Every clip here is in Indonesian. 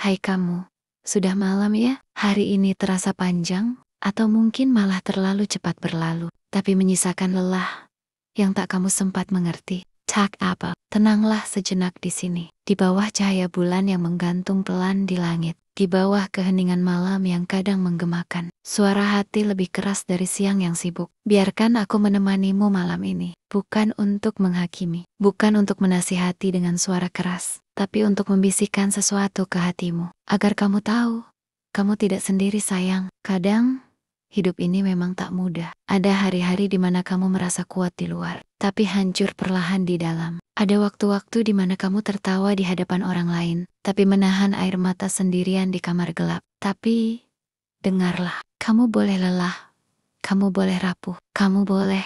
Hai kamu, sudah malam ya? Hari ini terasa panjang, atau mungkin malah terlalu cepat berlalu, tapi menyisakan lelah yang tak kamu sempat mengerti. Tak apa, tenanglah sejenak di sini, di bawah cahaya bulan yang menggantung pelan di langit, di bawah keheningan malam yang kadang menggemakan. Suara hati lebih keras dari siang yang sibuk. Biarkan aku menemanimu malam ini, bukan untuk menghakimi, bukan untuk menasihati dengan suara keras, tapi untuk membisikkan sesuatu ke hatimu, agar kamu tahu, kamu tidak sendiri sayang. Kadang, hidup ini memang tak mudah. Ada hari-hari di mana kamu merasa kuat di luar, tapi hancur perlahan di dalam. Ada waktu-waktu di mana kamu tertawa di hadapan orang lain, tapi menahan air mata sendirian di kamar gelap. Tapi, dengarlah, kamu boleh lelah, kamu boleh rapuh, kamu boleh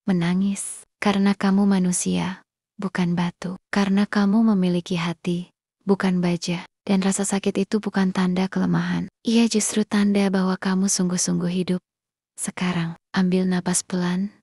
menangis, karena kamu manusia, bukan batu. Karena kamu memiliki hati, bukan baja. Dan rasa sakit itu bukan tanda kelemahan. Ia justru tanda bahwa kamu sungguh-sungguh hidup. Sekarang, ambil napas pelan,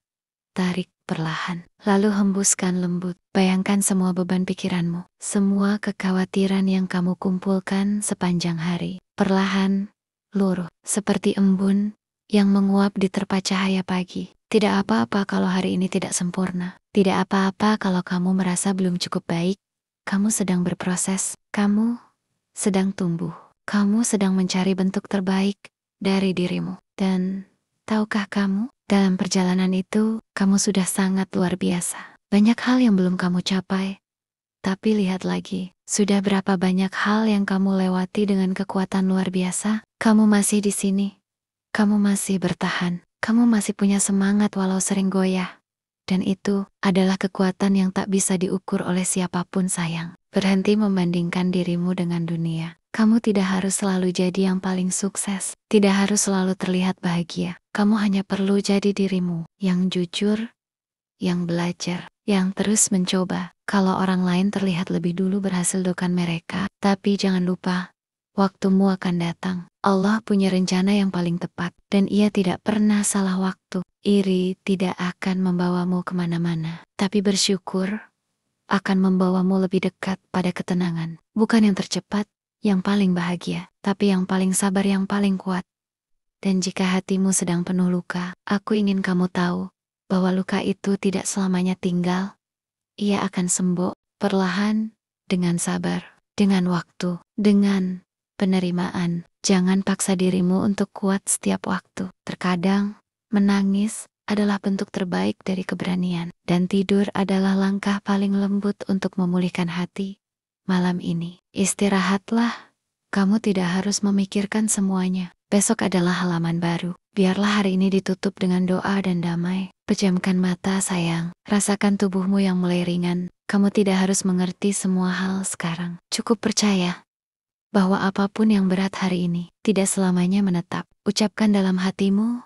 tarik perlahan, lalu hembuskan lembut. Bayangkan semua beban pikiranmu, semua kekhawatiran yang kamu kumpulkan sepanjang hari. Perlahan, luruh, seperti embun yang menguap di terpa cahaya pagi. Tidak apa-apa kalau hari ini tidak sempurna. Tidak apa-apa kalau kamu merasa belum cukup baik. Kamu sedang berproses. Kamu sedang tumbuh. Kamu sedang mencari bentuk terbaik dari dirimu. Dan tahukah kamu, dalam perjalanan itu, kamu sudah sangat luar biasa. Banyak hal yang belum kamu capai. Tapi lihat lagi, sudah berapa banyak hal yang kamu lewati dengan kekuatan luar biasa. Kamu masih di sini. Kamu masih bertahan. Kamu masih punya semangat walau sering goyah. Dan itu adalah kekuatan yang tak bisa diukur oleh siapapun sayang. Berhenti membandingkan dirimu dengan dunia. Kamu tidak harus selalu jadi yang paling sukses. Tidak harus selalu terlihat bahagia. Kamu hanya perlu jadi dirimu, yang jujur, yang belajar, yang terus mencoba. Kalau orang lain terlihat lebih dulu berhasil dokan mereka, tapi jangan lupa, waktumu akan datang. Allah punya rencana yang paling tepat, dan Ia tidak pernah salah waktu. Iri tidak akan membawamu kemana-mana, tapi bersyukur akan membawamu lebih dekat pada ketenangan. Bukan yang tercepat, yang paling bahagia, tapi yang paling sabar, yang paling kuat. Dan jika hatimu sedang penuh luka, aku ingin kamu tahu bahwa luka itu tidak selamanya tinggal. Ia akan sembuh perlahan, dengan sabar, dengan waktu, dengan penerimaan. Jangan paksa dirimu untuk kuat setiap waktu. Terkadang, menangis adalah bentuk terbaik dari keberanian. Dan tidur adalah langkah paling lembut untuk memulihkan hati. Malam ini, istirahatlah. Kamu tidak harus memikirkan semuanya. Besok adalah halaman baru. Biarlah hari ini ditutup dengan doa dan damai. Pejamkan mata sayang. Rasakan tubuhmu yang mulai ringan. Kamu tidak harus mengerti semua hal sekarang. Cukup percaya bahwa apapun yang berat hari ini tidak selamanya menetap. Ucapkan dalam hatimu,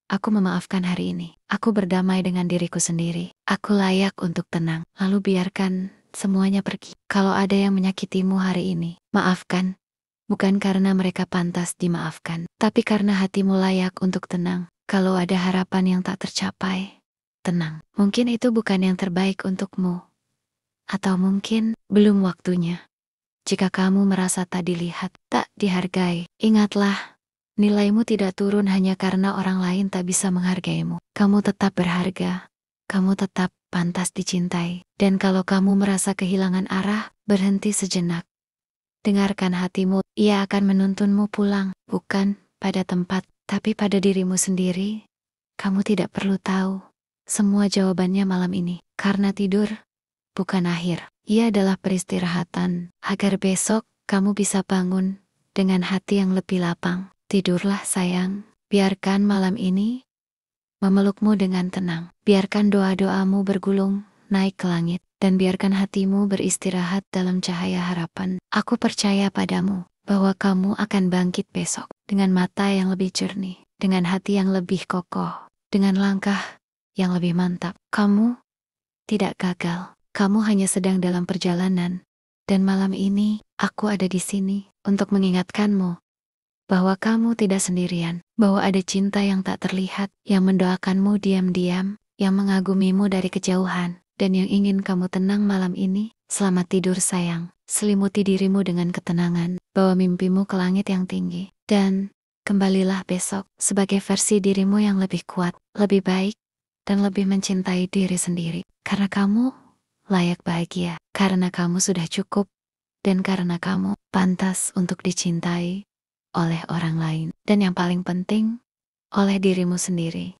aku memaafkan hari ini. Aku berdamai dengan diriku sendiri. Aku layak untuk tenang. Lalu biarkan semuanya pergi. Kalau ada yang menyakitimu hari ini, maafkan. Bukan karena mereka pantas dimaafkan, tapi karena hatimu layak untuk tenang. Kalau ada harapan yang tak tercapai, tenang. Mungkin itu bukan yang terbaik untukmu. Atau mungkin belum waktunya. Jika kamu merasa tak dilihat, tak dihargai, ingatlah, nilaimu tidak turun hanya karena orang lain tak bisa menghargaimu. Kamu tetap berharga, kamu tetap pantas dicintai. Dan kalau kamu merasa kehilangan arah, berhenti sejenak. Dengarkan hatimu, ia akan menuntunmu pulang, bukan pada tempat, tapi pada dirimu sendiri. Kamu tidak perlu tahu semua jawabannya malam ini, karena tidur bukan akhir. Ia adalah peristirahatan, agar besok kamu bisa bangun dengan hati yang lebih lapang. Tidurlah sayang, biarkan malam ini memelukmu dengan tenang. Biarkan doa-doamu bergulung naik ke langit, dan biarkan hatimu beristirahat dalam cahaya harapan. Aku percaya padamu bahwa kamu akan bangkit besok dengan mata yang lebih jernih, dengan hati yang lebih kokoh, dengan langkah yang lebih mantap. Kamu tidak gagal. Kamu hanya sedang dalam perjalanan, dan malam ini aku ada di sini untuk mengingatkanmu bahwa kamu tidak sendirian, bahwa ada cinta yang tak terlihat, yang mendoakanmu diam-diam, yang mengagumimu dari kejauhan, dan yang ingin kamu tenang malam ini. Selamat tidur sayang. Selimuti dirimu dengan ketenangan. Bawa mimpimu ke langit yang tinggi. Dan kembalilah besok sebagai versi dirimu yang lebih kuat, lebih baik, dan lebih mencintai diri sendiri. Karena kamu layak bahagia. Karena kamu sudah cukup. Dan karena kamu pantas untuk dicintai oleh orang lain. Dan yang paling penting, oleh dirimu sendiri.